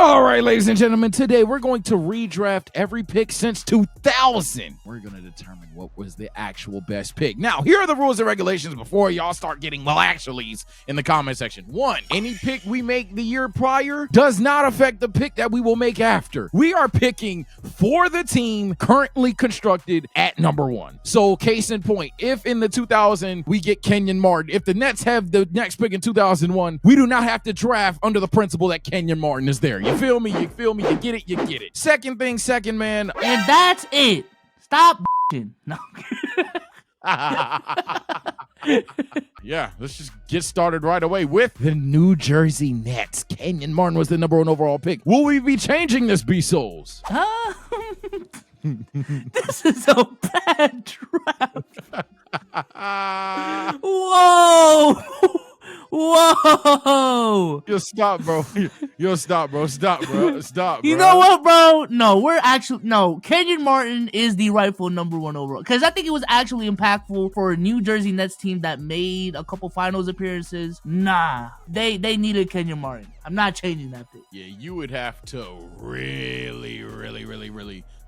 All right, ladies and gentlemen, today we're going to redraft every pick since 2000. We're going to determine what was the actual best pick. Now, here are the rules and regulations before y'all start getting actuallys in the comment section. 1, any pick we make the year prior does not affect the pick that we will make after. We are picking for the team currently constructed at number 1. So, case in point, if in the 2000 we get Kenyon Martin, if the Nets have the next pick in 2001, we do not have to draft under the principle that Kenyon Martin is there. You feel me? You feel me? You get it? You get it. Second thing, second man. And that's it. Stop No. Yeah, let's just get started right away with the New Jersey Nets. Kenyon Martin was the number 1 overall pick. Will we be changing this, B-Souls? This is a bad draft. Whoa. Whoa! Yo, stop, bro. Yo, stop, bro. Stop, bro. Stop, bro. You know what, bro? No, Kenyon Martin is the rightful number 1 overall. Because I think it was actually impactful for a New Jersey Nets team that made a couple finals appearances. Nah, they needed Kenyon Martin. I'm not changing that pick. Yeah, you would have to really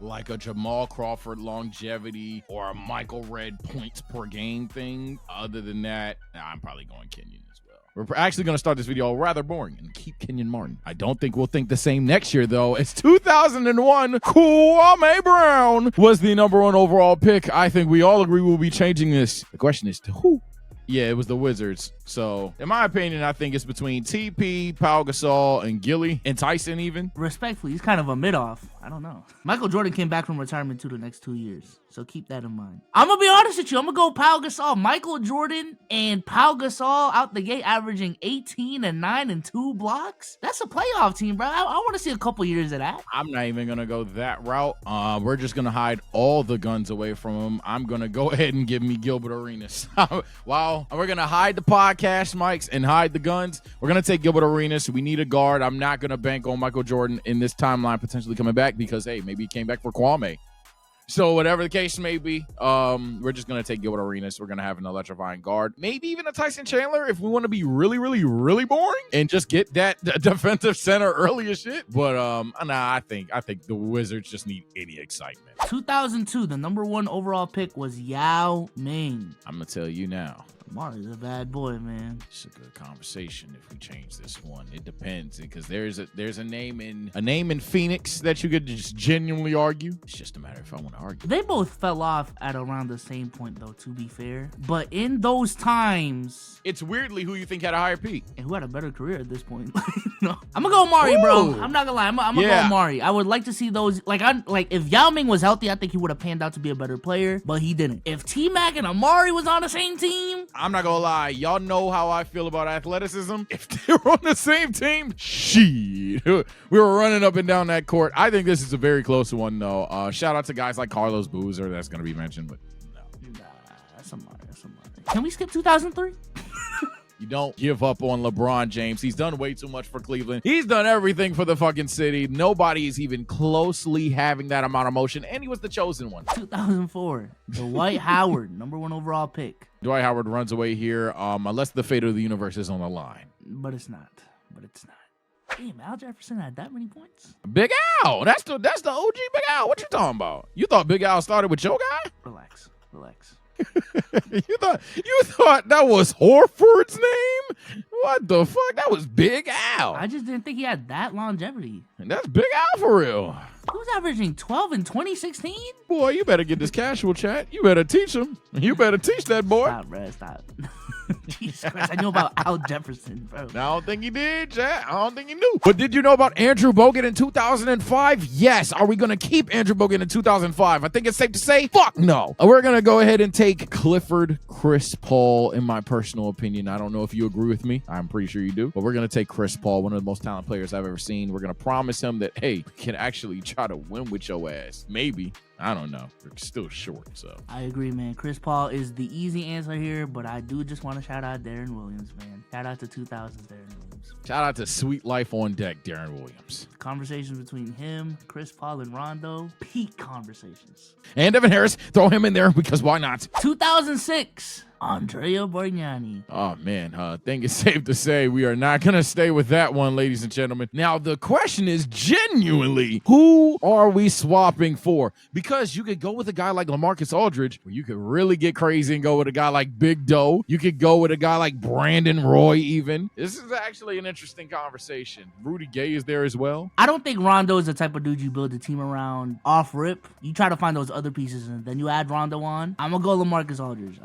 like a Jamal Crawford longevity or a Michael Redd points per game thing. Other than that, I'm probably going Kenyon as well. We're actually going to start this video rather boring and keep Kenyon Martin. I don't think we'll think the same next year, though. It's 2001. Kwame Brown was the number 1 overall pick. I think we all agree we'll be changing this. The question is to who? Yeah, it was the Wizards. So, in my opinion, I think it's between TP, Pau Gasol, and Gilly, and Tyson even. Respectfully, he's kind of a mid-off. I don't know. Michael Jordan came back from retirement the next 2 years. So keep that in mind. I'm going to be honest with you. I'm going to go Pau Gasol. Michael Jordan and Pau Gasol out the gate averaging 18 and 9 and 2 blocks. That's a playoff team, bro. I want to see a couple years of that. I'm not even going to go that route. We're just going to hide all the guns away from him. I'm going to go ahead and give me Gilbert Arenas. Wow. We're going to hide the podcast mics and hide the guns. We're going to take Gilbert Arenas. We need a guard. I'm not going to bank on Michael Jordan in this timeline potentially coming back because, hey, maybe he came back for Kwame. So whatever the case may be, we're just going to take Gilbert Arenas. We're going to have an electrifying guard. Maybe even a Tyson Chandler if we want to be really boring and just get that defensive center early as shit. But nah, I think the Wizards just need any excitement. 2002, the number 1 overall pick was Yao Ming. I'm going to tell you now. Marty's a bad boy, man. It's a good conversation if we change this one. It depends because there's a name in Phoenix that you could just genuinely argue. It's just a matter if I want to argue. They both fell off at around the same point, though, to be fair. But in those times, it's weirdly who you think had a higher peak and who had a better career at this point. No. I'm gonna go Mari, bro. I'm not gonna lie. I'm gonna go Mari. I would like to see those. Like if Yao Ming was healthy, I think he would have panned out to be a better player, but he didn't. If T-Mac and Amari was on the same team, I'm not gonna lie. Y'all know how I feel about athleticism. If they were on the same team, shit. We were running up and down that court. I think this is a very close one, though. Shout out to guys like Carlos Boozer. That's gonna be mentioned, but no. Nah, that's Amari. Can we skip 2003? You don't give up on LeBron James. He's done way too much for Cleveland. He's done everything for the fucking city. Nobody is even closely having that amount of motion, and he was the chosen one. 2004, Dwight Howard, number 1 overall pick. Dwight Howard runs away here, unless the fate of the universe is on the line. But it's not. Damn, Al Jefferson had that many points? Big Al. That's the OG Big Al. What you talking about? You thought Big Al started with your guy? Relax. You thought that was Horford's name? What the fuck? That was Big Al. I just didn't think he had that longevity. And that's Big Al for real. He was averaging 12 in 2016? Boy, you better get this casual chat. You better teach him. You better teach that boy. Stop, bro. Stop. Jesus Christ, I knew about Al Jefferson, bro. I don't think he did, chat. I don't think he knew. But did you know about Andrew Bogut in 2005? Yes. Are we going to keep Andrew Bogut in 2005? I think it's safe to say, fuck no. We're going to go ahead and take Clifford Chris Paul, in my personal opinion. I don't know if you agree with me. I'm pretty sure you do. But we're going to take Chris Paul, one of the most talented players I've ever seen. We're going to promise him that, hey, we can actually try to win with your ass. Maybe. I don't know. They're still short, so. I agree, man. Chris Paul is the easy answer here, but I do just want to shout out Darren Williams, man. Shout out to 2000s Darren Williams. Shout out to Sweet Life on Deck, Darren Williams. Conversations between him, Chris Paul, and Rondo. Peak conversations. And Devin Harris, throw him in there because why not? 2006. Andrea Bargnani. Oh, man. I think it's safe to say we are not going to stay with that one, ladies and gentlemen. Now, the question is genuinely, who are we swapping for? Because you could go with a guy like LaMarcus Aldridge, or you could really get crazy and go with a guy like Big Doe. You could go with a guy like Brandon Roy even. This is actually an interesting conversation. Rudy Gay is there as well. I don't think Rondo is the type of dude you build a team around off rip. You try to find those other pieces and then you add Rondo on. I'm going to go LaMarcus Aldridge.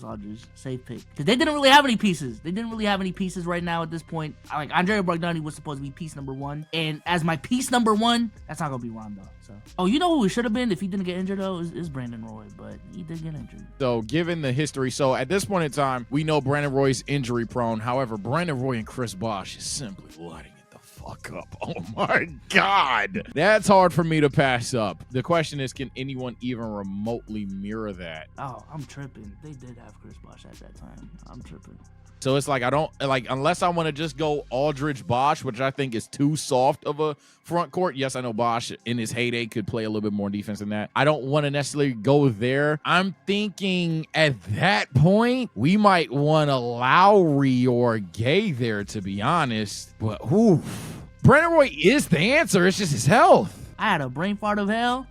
Aldridge, safe pick. Because they didn't really have any pieces. They didn't really have any pieces right now at this point. Like, Andrea Bargnani was supposed to be piece number one. And as my piece number one, that's not going to be Rondo. So, oh, you know who it should have been if he didn't get injured, though? Is Brandon Roy. But he did get injured. So, given the history, so at this point in time, we know Brandon Roy's injury prone. However, Brandon Roy and Chris Bosh is simply lighting it the fuck up. Oh, my God. That's hard for me to pass up. The question is, can anyone even remotely mirror that? Oh, I'm tripping. They did have Chris Bosh at that time. I'm tripping. So it's like, I don't, like, unless I want to just go Aldridge Bosh, which I think is too soft of a front court. Yes, I know Bosh in his heyday could play a little bit more defense than that. I don't want to necessarily go there. I'm thinking at that point, we might want a Lowry or Gay there, to be honest. But, oof. Brandon Roy is the answer. It's just his health. I had a brain fart of hell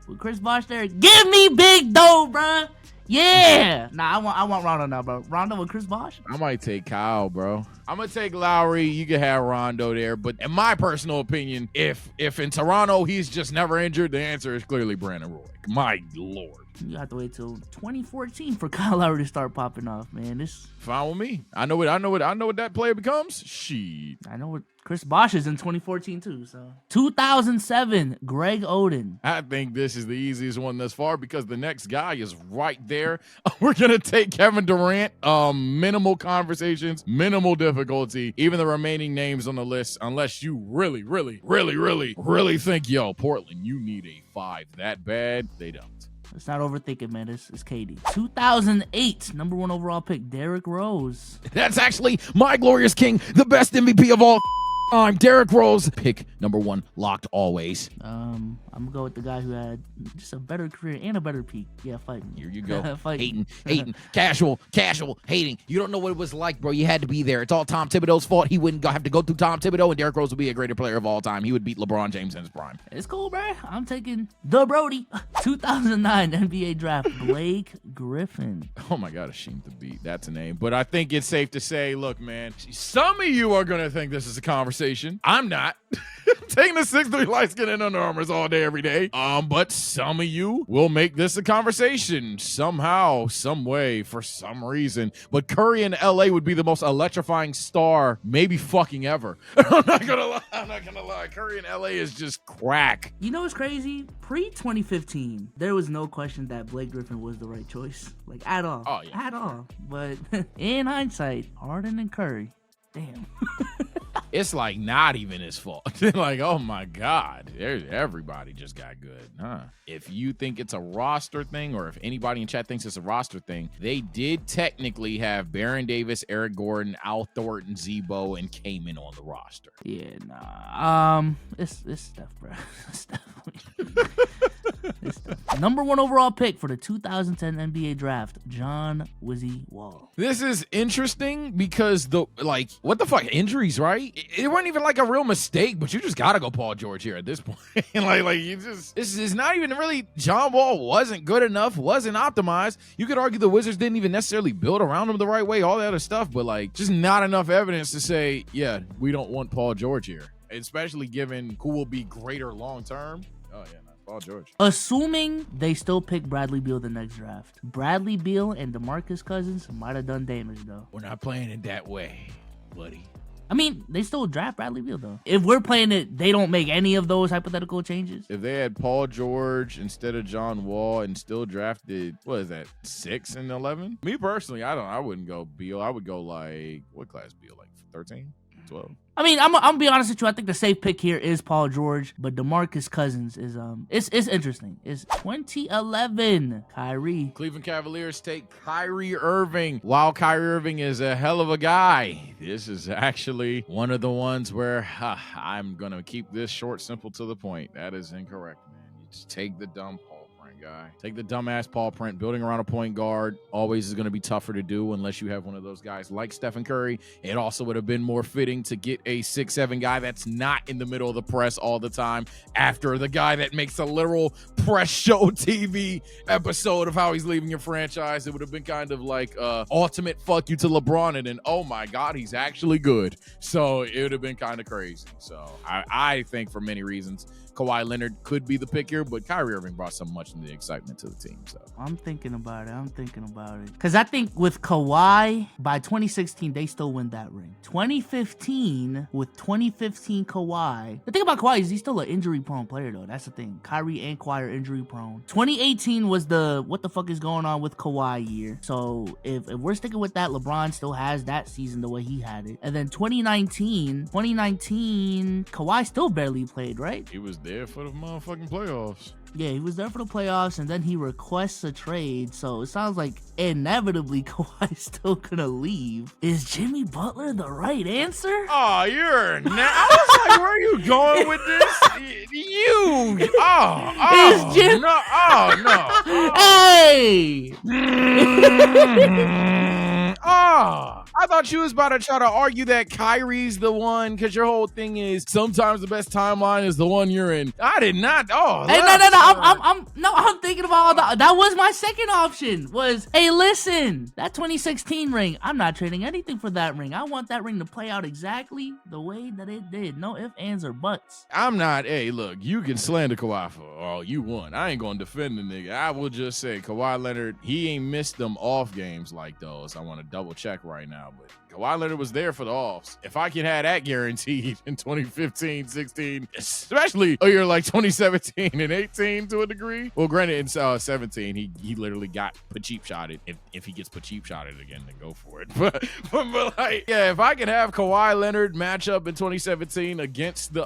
with Chris Bosh there. Give me Big Doe, bruh. Yeah. Nah, I want Rondo now, bro. Rondo with Chris Bosh? I might take Kyle, bro. I'm going to take Lowry. You can have Rondo there. But in my personal opinion, if in Toronto he's just never injured, the answer is clearly Brandon Roy. My Lord. You have to wait till 2014 for Kyle Lowry to start popping off, man. This fine with me. I know what that player becomes. Shit. I know what Chris Bosh is in 2014 too. So 2007, Greg Oden. I think this is the easiest one thus far because the next guy is right there. We're gonna take Kevin Durant. Minimal conversations, minimal difficulty. Even the remaining names on the list, unless you really think, yo, Portland, you need a 5 that bad. They don't. It's not overthinking, man. It's KD. 2008, number 1 overall pick, Derrick Rose. That's actually my glorious king, the best MVP of all time, Derrick Rose. Pick number 1, locked always. I'm gonna go with the guy who had just a better career and a better peak. Yeah, fighting. Here you go. hating, casual, hating. You don't know what it was like, bro. You had to be there. It's all Tom Thibodeau's fault. He wouldn't have to go through Tom Thibodeau, and Derrick Rose would be a greater player of all time. He would beat LeBron James in his prime. It's cool, bro. I'm taking the Brody. 2009 NBA draft, Blake Griffin. Oh my God, ashamed to beat. That's a name. But I think it's safe to say, look, man, some of you are gonna think this is a conversation. I'm not. Taking the 6'3" light skin and Under Armours all day, every day. But some of you will make this a conversation somehow, some way, for some reason. But Curry in LA would be the most electrifying star, maybe fucking ever. I'm not gonna lie. Curry in LA is just crack. You know what's crazy? Pre-2015, there was no question that Blake Griffin was the right choice. Like, at all. Oh, yeah. At all. But in hindsight, Harden and Curry, damn. It's like not even his fault. Like, oh my God, everybody just got good, huh? If you think it's a roster thing, or if anybody in chat thinks it's a roster thing, they did technically have Baron Davis, Eric Gordon, Al Thornton, Zebo, and Kaman on the roster. Yeah, nah. It's Steph, bro. Steph. Number 1 overall pick for the 2010 NBA draft, John Wizzy Wall. This is interesting because what the fuck, injuries, right? It wasn't even like a real mistake, but you just gotta go Paul George here at this point. This is not even really, John Wall wasn't good enough, wasn't optimized. You could argue the Wizards didn't even necessarily build around him the right way, all that other stuff, but just not enough evidence to say, yeah, we don't want Paul George here, especially given who will be greater long term. Oh yeah. Paul George. Assuming they still pick Bradley Beal the next draft. Bradley Beal and DeMarcus Cousins might have done damage, though. We're not playing it that way, buddy. I mean, they still draft Bradley Beal, though. If we're playing it, they don't make any of those hypothetical changes. If they had Paul George instead of John Wall and still drafted, what is that, 6 and 11? Me personally, I wouldn't go Beal. I would go what class Beal, 13? 12. I mean, I'm gonna be honest with you. I think the safe pick here is Paul George, but DeMarcus Cousins is it's interesting. It's 2011 Kyrie. Cleveland Cavaliers take Kyrie Irving. While Kyrie Irving is a hell of a guy, this is actually one of the ones where I'm gonna keep this short, simple, to the point. That is incorrect, man. You just take the dumb Paul Print guy. Take the dumbass Paul Print. Building around a point guard always is going to be tougher to do unless you have one of those guys like Stephen Curry. It also would have been more fitting to get a 6'7" guy that's not in the middle of the press all the time after the guy that makes a literal press show TV episode of how he's leaving your franchise. It would have been kind of like ultimate fuck you to LeBron, and then, oh my God, he's actually good. So it would have been kind of crazy. So I think for many reasons, Kawhi Leonard could be the pick here, but Kyrie Irving brought so much of the excitement to the team. So I'm thinking about it. Because I think with Kawhi, by 2016, they still win that ring. 2015, with 2015 Kawhi. The thing about Kawhi is he's still an injury-prone player, though. That's the thing. Kyrie and Kawhi are injury-prone. 2018 was the what the fuck is going on with Kawhi year. So if we're sticking with that, LeBron still has that season the way he had it. And then 2019, Kawhi still barely played, right? he was there for the motherfucking playoffs. Yeah, he was there for the playoffs, and then he requests a trade. So it sounds like inevitably Kawhi's still gonna leave. Is Jimmy Butler the right answer? Oh, I was like, where are you going with this? Is Jim? No. Hey! I thought you was about to try to argue that Kyrie's the one, because your whole thing is sometimes the best timeline is the one you're in. I did not. Hey, no. I'm thinking about all that was my second option. Was, hey, listen, that 2016 ring. I'm not trading anything for that ring. I want that ring to play out exactly the way that it did. No ifs, ands, or buts. I'm not. Hey, look, you can slander Kawhi for all you want. I ain't gonna defend the nigga. I will just say Kawhi Leonard, he ain't missed them off games like those. I want to double check right now, but Kawhi Leonard was there for the offs. If I could have that guaranteed in 2015, 16, especially a year like 2017 and 18 to a degree. Well, granted, in 17, he literally got cheap shotted. If he gets cheap shotted again, then go for it. But like, yeah, if I could have Kawhi Leonard match up in 2017 against the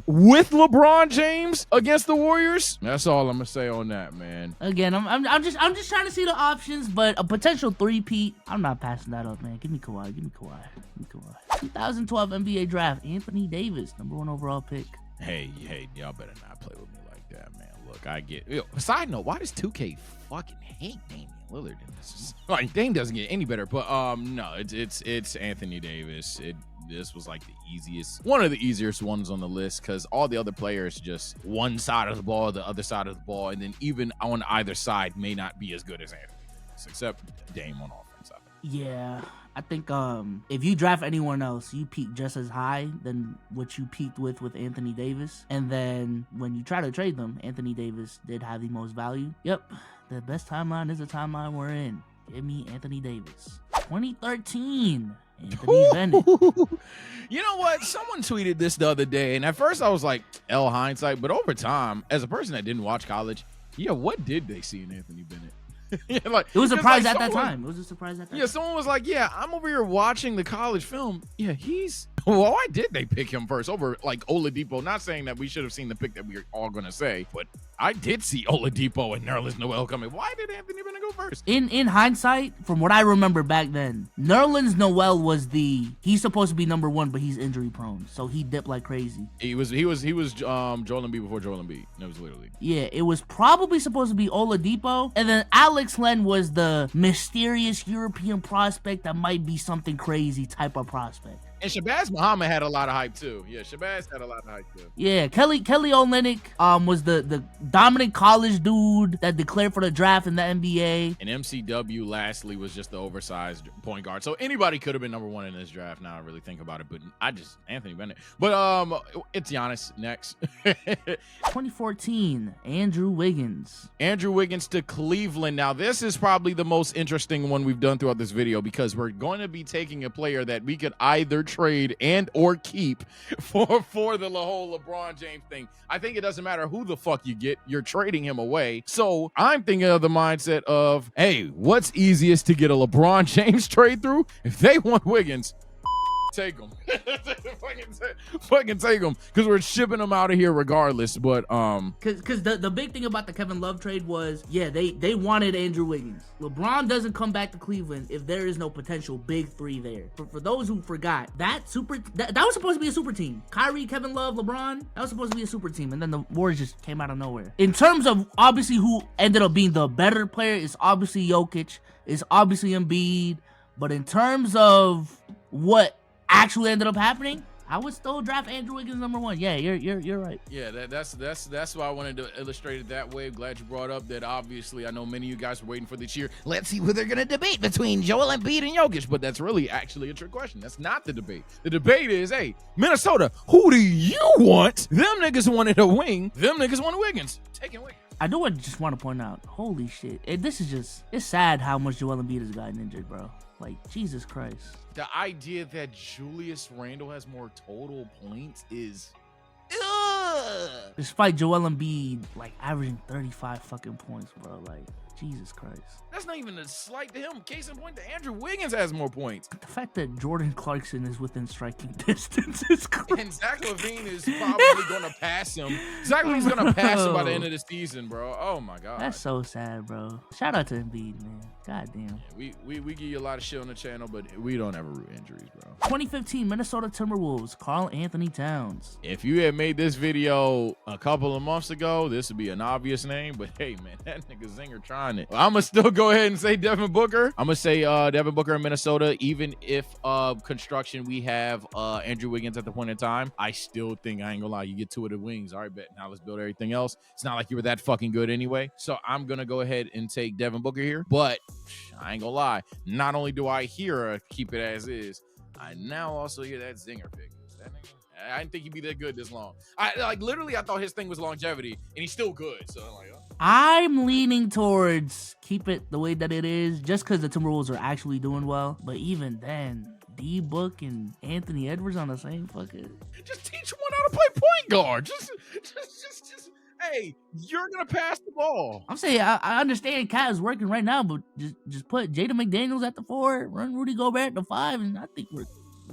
with LeBron James against the Warriors, that's all I'm gonna say on that, man. Again, I'm just trying to see the options, but a potential three-peat, I'm not passing that up, man. Give me Kawhi. 2012 NBA draft, Anthony Davis, #1 overall pick. Hey, y'all better not play with me like that, man. Look, I get. Side note, why does 2K fucking hate Damian Lillard? Like, Dame doesn't get any better, but no, it's Anthony Davis. This was like one of the easiest ones on the list, because all the other players just one side of the ball, the other side of the ball, and then even on either side may not be as good as Anthony Davis, except Dame on offense. Yeah, I think if you draft anyone else, you peak just as high than what you peaked with Anthony Davis. And then when you try to trade them, Anthony Davis did have the most value. Yep, the best timeline is the timeline we're in. Give me Anthony Davis. 2013, Anthony Bennett. You know what? Someone tweeted this the other day, and at first I was like, L hindsight. But over time, as a person that didn't watch college, yeah, what did they see in Anthony Bennett? Yeah, like, it was a surprise at that time. It was a surprise at that time. Yeah, someone was like, yeah, I'm over here watching the college film. Yeah, well, why did they pick him first over like Oladipo? Not saying that we should have seen the pick that we are all going to say, but I did see Oladipo and Nerlens Noel coming. Why did Anthony Bennett go first? In hindsight, from what I remember back then, Nerlens Noel was he's supposed to be #1, but he's injury prone, so he dipped like crazy. He was Joel Embiid before Joel Embiid. That was literally. Yeah, it was probably supposed to be Oladipo, and then Alex Len was the mysterious European prospect that might be something crazy type of prospect. And Shabazz Muhammad had a lot of hype too. Yeah, Shabazz had a lot of hype too. Yeah, Kelly Olynyk was the dominant college dude that declared for the draft in the NBA. And MCW lastly was just the oversized point guard. So anybody could have been #1 in this draft. Now I really think about it, but Anthony Bennett. But it's Giannis next. 2014, Andrew Wiggins. Andrew Wiggins to Cleveland. Now this is probably the most interesting one we've done throughout this video, because we're going to be taking a player that we could either trade and or keep for the whole LeBron James thing. I think it doesn't matter who the fuck you get, you're trading him away. So I'm thinking of the mindset of, hey, what's easiest to get a LeBron James trade through? If they want Wiggins, take them. fucking take them, because we're shipping them out of here regardless. But because the big thing about the Kevin Love trade was, yeah, they wanted Andrew Wiggins. LeBron doesn't come back to Cleveland if there is no potential big three there. For those who forgot, that was supposed to be a super team. Kyrie, Kevin Love, LeBron, that was supposed to be a super team, and then the Warriors just came out of nowhere. In terms of obviously who ended up being the better player, it's obviously Jokic, it's obviously Embiid, but in terms of what actually ended up happening, I would still draft Andrew Wiggins #1. Yeah, you're right. Yeah, that's why I wanted to illustrate it that way. Glad you brought up that. Obviously, I know many of you guys were waiting for this year. Let's see who they're gonna debate between Joel Embiid and Jokic, but that's really actually a trick question. That's not the debate. The debate is, hey, Minnesota, who do you want? Them niggas wanted a wing. Them niggas wanted Wiggins. Taking Wiggins. I do just want to point out, holy shit, it's sad how much Joel Embiid has gotten injured, bro. Like, Jesus Christ. The idea that Julius Randle has more total points is... Despite Joel Embiid, like, averaging 35 fucking points, bro. Like, Jesus Christ. That's not even a slight to him. Case in point that Andrew Wiggins has more points. The fact that Jordan Clarkson is within striking distance is crazy. And Zach LaVine is probably going to pass him. Zach LaVine's going to pass him by the end of the season, bro. Oh, my God. That's so sad, bro. Shout out to Embiid, man. God damn. Yeah, we give you a lot of shit on the channel, but we don't ever root injuries, bro. 2015 Minnesota Timberwolves, Karl Anthony Towns. If you had made this video a couple of months ago, this would be an obvious name, but hey, man, that nigga Zinger trying it. I'm going to still go ahead and say Devin Booker. I'm going to say Devin Booker in Minnesota. Even if construction, we have Andrew Wiggins at the point in time, I still think, I ain't gonna lie, you get two of the wings. All right, bet. Now let's build everything else. It's not like you were that fucking good anyway. So I'm going to go ahead and take Devin Booker here. But I ain't gonna lie, not only do I hear a keep it as is, I now also hear that Zinger pick. That nigga, I didn't think he'd be that good this long. I thought his thing was longevity, and he's still good. So I'm like, oh. I'm leaning towards keep it the way that it is, just because the Timberwolves are actually doing well. But even then, D-Book and Anthony Edwards on the same fucking... Just teach one how to play point guard. Just hey, you're gonna pass the ball. I'm saying I understand Cat is working right now, but just put Jaden McDaniels at the 4, run Rudy Gobert at the 5, and I think we're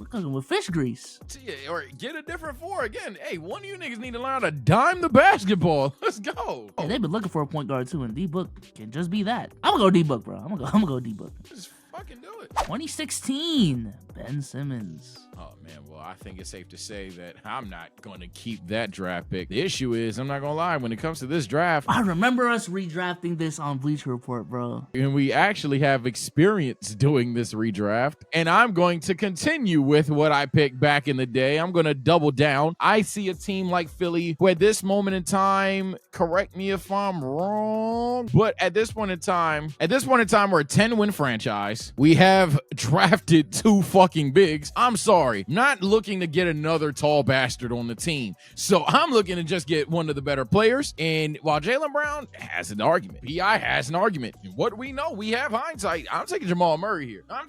cooking with fish grease. Yeah, or get a different 4 again. Hey, one of you niggas need to learn how to dime the basketball. Let's go. Hey, they've been looking for a point guard too, and D-Book can just be that. I'm gonna go D-Book, bro. I'm gonna go D-Book. Just fucking do it. 2016, Ben Simmons. Oh, man. Well, I think it's safe to say that I'm not going to keep that draft pick. The issue is, I'm not going to lie, when it comes to this draft, I remember us redrafting this on Bleacher Report, bro. And we actually have experience doing this redraft. And I'm going to continue with what I picked back in the day. I'm going to double down. I see a team like Philly who at this moment in time, correct me if I'm wrong, but at this point in time, we're a 10-win franchise. We have drafted 2 fucking bigs. I'm sorry, not looking to get another tall bastard on the team. So I'm looking to just get one of the better players. And while Jaylen Brown has an argument, B.I. has an argument. And what we know, we have hindsight. I'm taking Jamal Murray here. I'm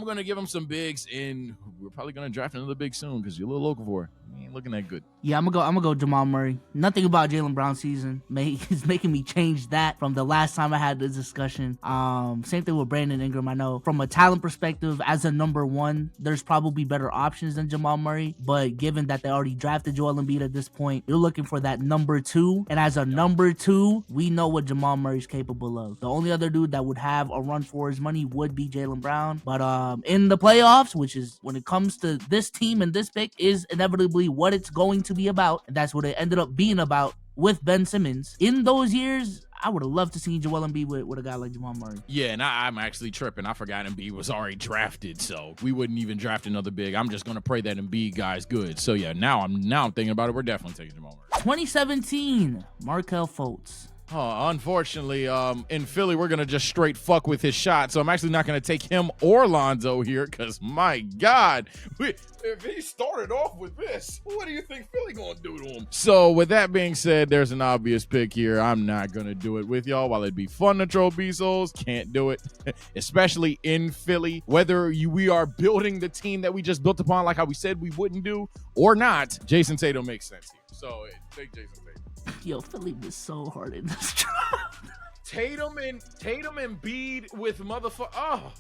going to give him some bigs, and we're probably going to draft another big soon because you're a little local for it. He ain't looking that good. Yeah, I'm gonna go Jamal Murray. Nothing about Jaylen Brown's season is making me change that from the last time I had this discussion. Same thing with Brandon Ingram. I know from a talent perspective, as a #1, there's probably better options than Jamal Murray. But given that they already drafted Joel Embiid at this point, you're looking for that #2. And as a #2, we know what Jamal Murray's capable of. The only other dude that would have a run for his money would be Jaylen Brown. But in the playoffs, which is when it comes to this team and this pick, is inevitably what it's going to be about. And that's what it ended up being about with Ben Simmons. In those years, I would have loved to see Joel Embiid with a guy like Jamal Murray. Yeah, and I'm actually tripping. I forgot Embiid was already drafted, so we wouldn't even draft another big. I'm just gonna pray that Embiid guy's good. So yeah, now I'm thinking about it. We're definitely taking Jamal Murray. 2017, Markelle Fultz. Oh, unfortunately, in Philly, we're going to just straight fuck with his shot. So I'm actually not going to take him or Lonzo here because, my God, if he started off with this, what do you think Philly going to do to him? So with that being said, there's an obvious pick here. I'm not going to do it with y'all. While it'd be fun to troll Bezos, can't do it, especially in Philly. Whether we are building the team that we just built upon like how we said we wouldn't do or not, Jason Tatum makes sense here. So take Jason Tatum. Yo, Philly was so hard in this draft. Tatum and Embiid with motherfucker.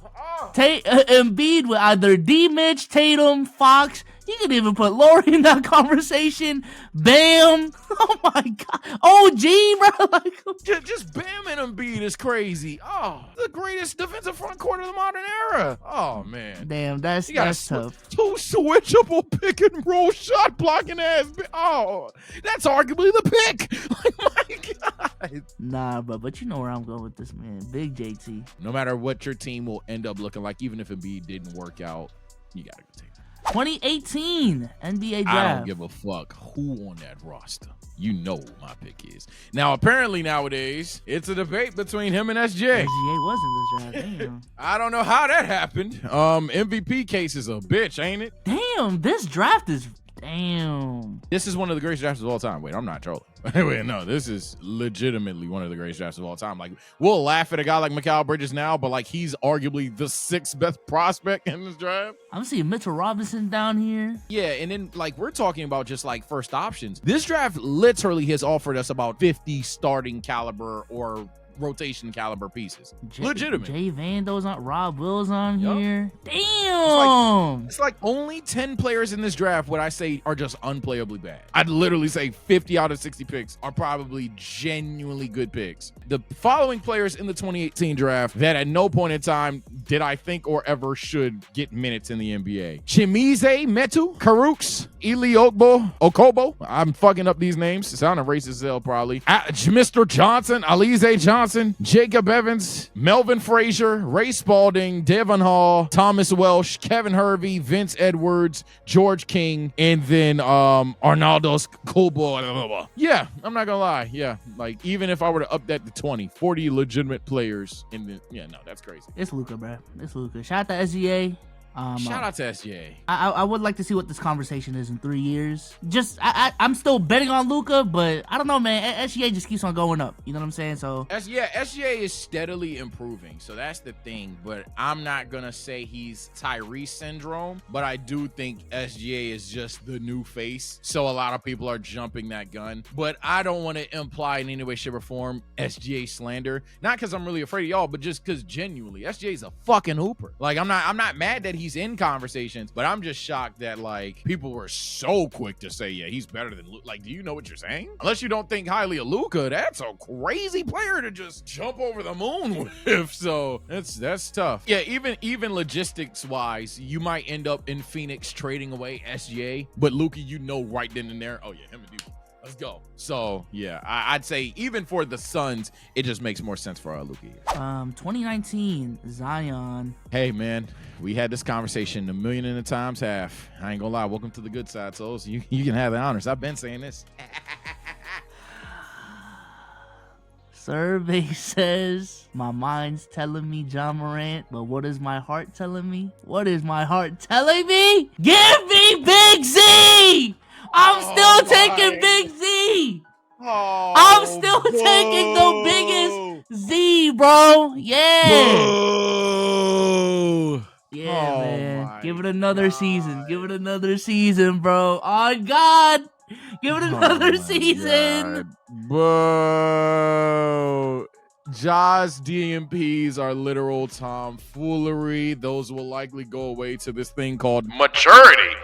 Embiid with either D-Mitch, Tatum, Fox. You could even put Laurie in that conversation. Bam. Oh my God. OG, bro. Like, just Bam and Embiid is crazy. Oh, the greatest defensive front court of the modern era. Oh man. Damn, that's tough. Two switchable pick and roll shot blocking ass. Oh, that's arguably the pick. Like, my God. Nah, but you know where I'm going with this, man. Big JT. No matter what your team will end up looking like, even if Embiid didn't work out, you gotta go take it. 2018 NBA draft. I don't give a fuck who on that roster. You know who my pick is. Now, apparently nowadays, it's a debate between him and SGA. SGA was in this draft. Damn. I don't know how that happened. MVP case is a bitch, ain't it? Damn, this draft is... Damn. This is one of the greatest drafts of all time. Wait, I'm not trolling. Wait, no, this is legitimately one of the greatest drafts of all time. Like, we'll laugh at a guy like Mikal Bridges now, but like he's arguably the 6th best prospect in this draft. I'm seeing Mitchell Robinson down here. Yeah, and then like we're talking about just like first options. This draft literally has offered us about 50 starting caliber or rotation caliber pieces. Legitimate. Jay Vando's on, Rob Will's on here. Damn. It's like only 10 players in this draft what I say are just unplayably bad. I'd literally say 50 out of 60 picks are probably genuinely good picks. The following players in the 2018 draft that at no point in time did I think or ever should get minutes in the NBA. Chimize Metu, Karuks, Ili Okobo. I'm fucking up these names. Sounding racist as hell probably. Mr. Johnson, Alize Johnson, Jacob Evans, Melvin Frazier, Ray Spalding, Devon Hall, Thomas Welsh, Kevin Hervey, Vince Edwards, George King, and then Arnaldos Kobo. Yeah, I'm not gonna lie. Yeah, like even if I were to up that to 20, 40 legitimate players in the no, that's crazy. It's Luka, bro. It's Luka. Shout out to SGA. Shout out to SGA. I would like to see what this conversation is in 3 years. I'm still betting on Luka, but I don't know, man. SGA just keeps on going up. You know what I'm saying? So SGA is steadily improving. So that's the thing. But I'm not gonna say he's Tyrese syndrome. But I do think SGA is just the new face. So a lot of people are jumping that gun. But I don't want to imply in any way, shape, or form SGA slander. Not because I'm really afraid of y'all, but just because genuinely SGA is a fucking hooper. Like I'm not mad that he's in conversations, but I'm just shocked that like people were so quick to say, yeah, he's better than Luka. Like, do you know what you're saying? Unless you don't think highly of Luka, that's a crazy player to just jump over the moon with. So that's tough. Yeah, even logistics wise, you might end up in Phoenix trading away SGA, but Luka, you know, right then and there, oh yeah, him and Duke. Let's go. So yeah, I'd say even for the Suns, it just makes more sense for Luka here. 2019 Zion. Hey man, we had this conversation a million and a times half. I ain't gonna lie. Welcome to the good side, souls. You can have the honors. I've been saying this. Survey says my mind's telling me Ja Morant, but what is my heart telling me? What is my heart telling me? Give me Big Z! I'm still taking Big Z. I'm still taking the biggest Z, bro. Yeah. Boo. Yeah, man. Give it another season. Give it another season, bro. On God. Give it another season. Bro. Ja's DMPs are literal tomfoolery. Those will likely go away to this thing called maturity,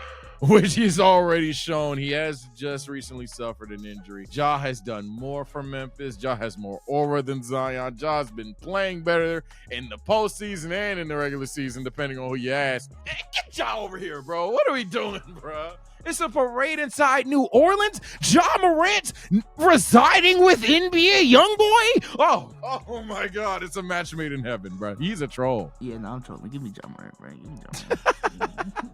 which he's already shown. He has just recently suffered an injury. Ja has done more for Memphis. Ja has more aura than Zion. Ja's been playing better in the postseason and in the regular season, depending on who you ask. Hey, get Ja over here, bro. What are we doing, bro? It's a parade inside New Orleans. Ja Morant residing with NBA YoungBoy. Oh my God! It's a match made in heaven, bro. He's a troll. Yeah, no, I'm trolling. Give me Ja Morant, bro. Give me Ja Morant.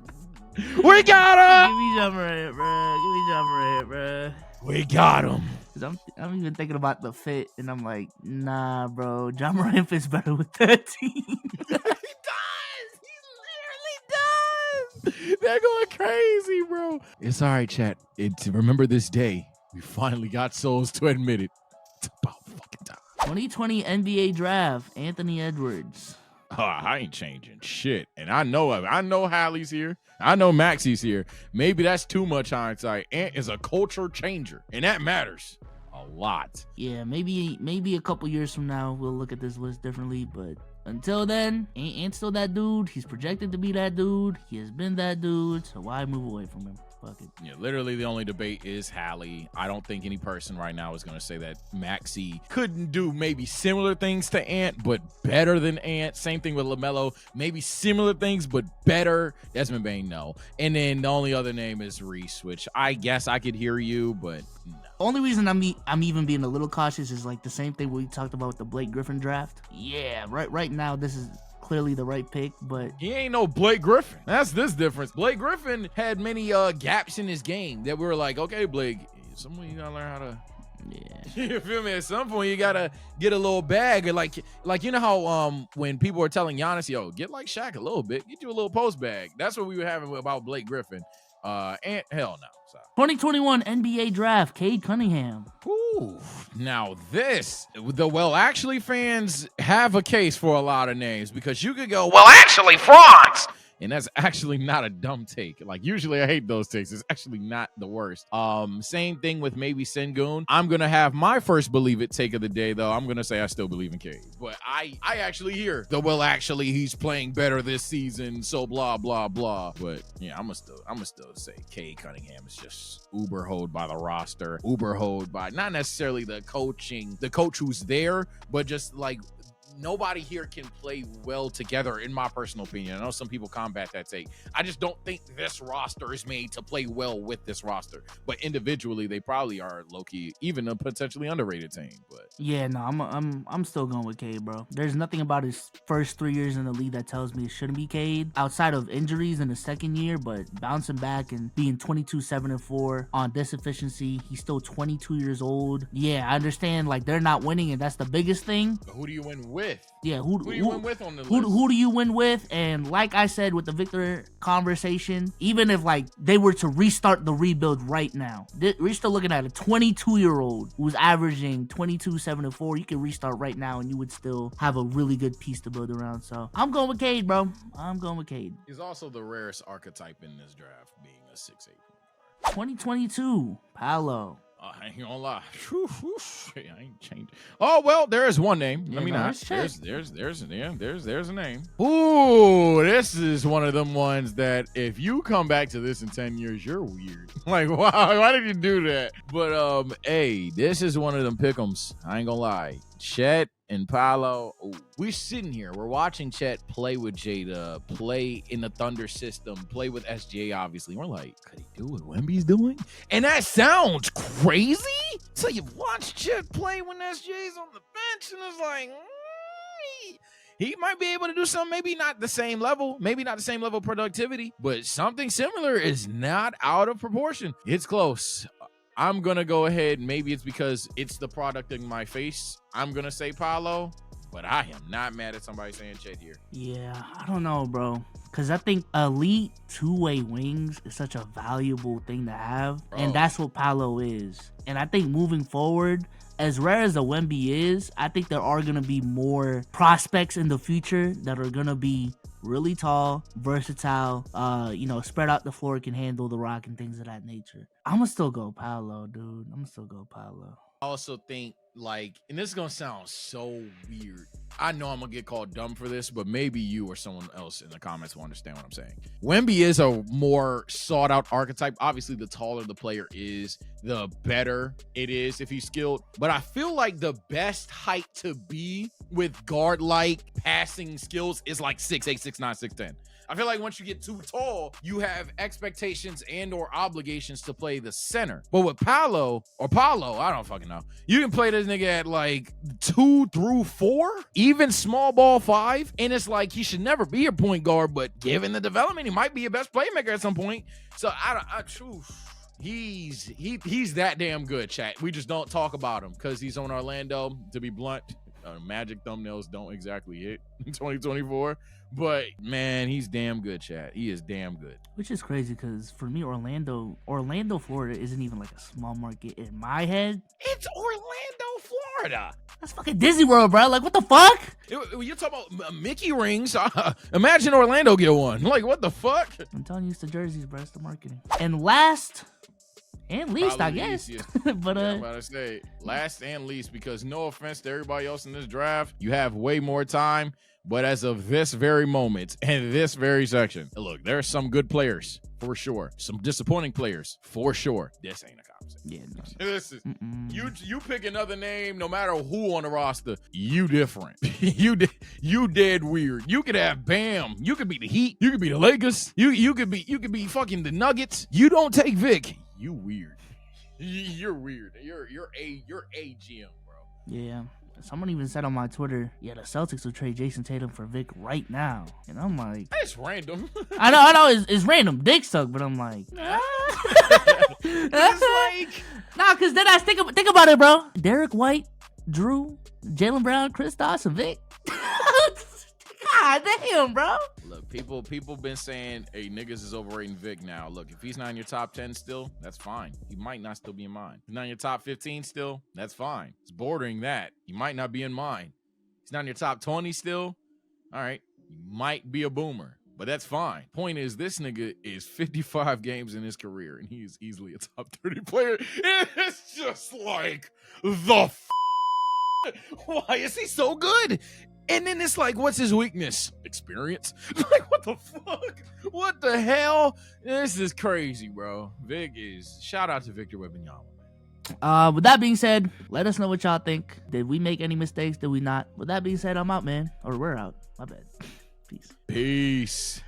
We got him. Give me Ja Morant, bro. Give me Ja Morant, bro. We got him. Cause I'm even thinking about the fit, and I'm like, nah, bro. Ja Morant fits better with that team. He does. He literally does. They're going crazy, bro. It's all right, chat. Remember this day. We finally got souls to admit it. It's about fucking time. 2020 NBA draft. Anthony Edwards. Oh, I ain't changing shit. And I know Hallie's here. I know Maxie's here. Maybe that's too much hindsight. Ant is a culture changer, and that matters. a lot. Yeah, maybe a couple years from now we'll look at this list differently, but until then, Ant's still that dude. He's projected to be that dude. He has been that dude, so why move away from him? Fuck it. Yeah, literally the only debate is Hallie. I don't think any person right now is going to say that Maxey couldn't do maybe similar things to Ant, but better than Ant. Same thing with LaMelo. Maybe similar things, but better. Desmond Bane, no. And then the only other name is Reese, which I guess I could hear you, but no. The only reason I'm even being a little cautious is like the same thing we talked about with the Blake Griffin draft. Yeah, right now this is clearly the right pick, but he ain't no Blake Griffin. That's this difference. Blake Griffin had many gaps in his game that we were like, okay, Blake, someone you gotta learn how to. Yeah, you feel me? At some point, you gotta get a little bag, or like you know how when people are telling Giannis, yo, get like Shaq a little bit, get you a little post bag. That's what we were having about Blake Griffin. And hell no. So. 2021 NBA draft, Cade Cunningham. Ooh, now actually fans have a case for a lot of names because you could go, well, actually, Franz. And that's actually not a dumb take. Like, usually I hate those takes. It's actually not the worst. Same thing with maybe Sengun. I'm going to have my first believe it take of the day, though. I'm going to say I still believe in Cade. But I actually hear actually, he's playing better this season, so blah, blah, blah. But, yeah, I'm gonna still say Cade Cunningham is just uber hoed by the roster. Uber hoed by not necessarily the coach who's there, but just like nobody here can play well together, in my personal opinion. I know some people combat that take. I just don't think this roster is made to play well with this roster. But individually, they probably are low-key, even a potentially underrated team. But yeah, no, I'm still going with Cade, bro. There's nothing about his first 3 years in the league that tells me it shouldn't be Cade, outside of injuries in the second year. But bouncing back and being 22-7-4 on this efficiency, he's still 22 years old. Yeah, I understand. Like, they're not winning, and that's the biggest thing. But who do you win with? Yeah, who do you win with on the list? Who do you win with? And like I said with the Victor conversation, even if like they were to restart the rebuild right now, we're still looking at a 22-year-old who's averaging 22-7-4. You can restart right now and you would still have a really good piece to build around. So I'm going with Cade, bro. I'm going with Cade. He's also the rarest archetype in this draft, being a 6'8". 2022, Paolo. I ain't gonna lie. I ain't changed. Oh well, there is one name. Yeah, Let me no, not. There's a name. Ooh, this is one of them ones that if you come back to this in 10 years, you're weird. Like, wow, why did you do that? But hey, this is one of them pick'ems. I ain't gonna lie. Chet and Paolo, we're sitting here. We're watching Chet play with Jada, play in the Thunder system, play with SGA, obviously. We're like, could he do what Wemby's doing? And that sounds crazy. So you watch Chet play when SGA's on the bench, and it's like, he might be able to do something, maybe not the same level of productivity, but something similar is not out of proportion. It's close. I'm going to go ahead. Maybe it's because it's the product in my face. I'm going to say Paolo, but I am not mad at somebody saying Chet here. Yeah, I don't know, bro. Because I think elite two-way wings is such a valuable thing to have. Bro. And that's what Paolo is. And I think moving forward, as rare as the Wemby is, I think there are going to be more prospects in the future that are going to be really tall, versatile, spread out the floor, can handle the rock and things of that nature. I'm going to still go Paolo, dude. I also think, like, and this is going to sound so weird. I know I'm going to get called dumb for this, but maybe you or someone else in the comments will understand what I'm saying. Wemby is a more sought-out archetype. Obviously, the taller the player is, the better it is if he's skilled. But I feel like the best height to be with guard-like passing skills is like 6'8", 6'9", 6'10". I feel like once you get too tall, you have expectations and or obligations to play the center. But with Paolo, I don't fucking know. You can play this nigga at like 2 through 4, even small ball 5. And it's like he should never be a point guard, but given the development, he might be your best playmaker at some point. So he's that damn good, chat. We just don't talk about him because he's on Orlando. To be blunt, Magic thumbnails don't exactly hit in 2024. But, man, he's damn good, chat. He is damn good. Which is crazy because, for me, Orlando, Florida isn't even like a small market in my head. It's Orlando, Florida. That's fucking Disney World, bro. Like, what the fuck? You're talking about Mickey rings. Imagine Orlando get one. Like, what the fuck? I'm telling you, it's the jerseys, bro. It's the marketing. And last And least, Probably I the guess. easiest. But Yeah, I'm about to say last and least, because no offense to everybody else in this draft, you have way more time. But as of this very moment and this very section, look, there are some good players for sure, some disappointing players for sure. This ain't a conversation. yeah, no. This is you pick another name, no matter who on the roster, you different. you dead weird. You could have Bam. You could be the Heat. You could be the Lakers. You could be fucking the Nuggets. You don't take Vic. You weird. You're weird. You're a GM, bro. Yeah. Someone even said on my Twitter, yeah, the Celtics will trade Jason Tatum for Vic right now. And I'm like, That's random. I know, it's random dick suck, but I'm like, It's like, nah, because then I think about it, bro. Derek White, Drew, Jaylen Brown, Kristaps, and Vic. God damn, bro. look, people been saying, hey, niggas is overrating Vic now. Look, if he's not in your top 10 still, that's fine. He might not still be in mine. If he's not in your top 15 still, that's fine. It's bordering that. He might not be in mine. He's not in your top 20 still. All right. He might be a boomer, but that's fine. Point is, this nigga is 55 games in his career, and he's easily a top 30 player. It's just like, why is he so good? And then it's like, what's his weakness? Experience? Like, what the fuck? What the hell? This is crazy, bro. Shout out to Victor Wembanyama. With that being said, let us know what y'all think. Did we make any mistakes? Did we not? With that being said, I'm out, man. Or we're out. My bad. Peace. Peace.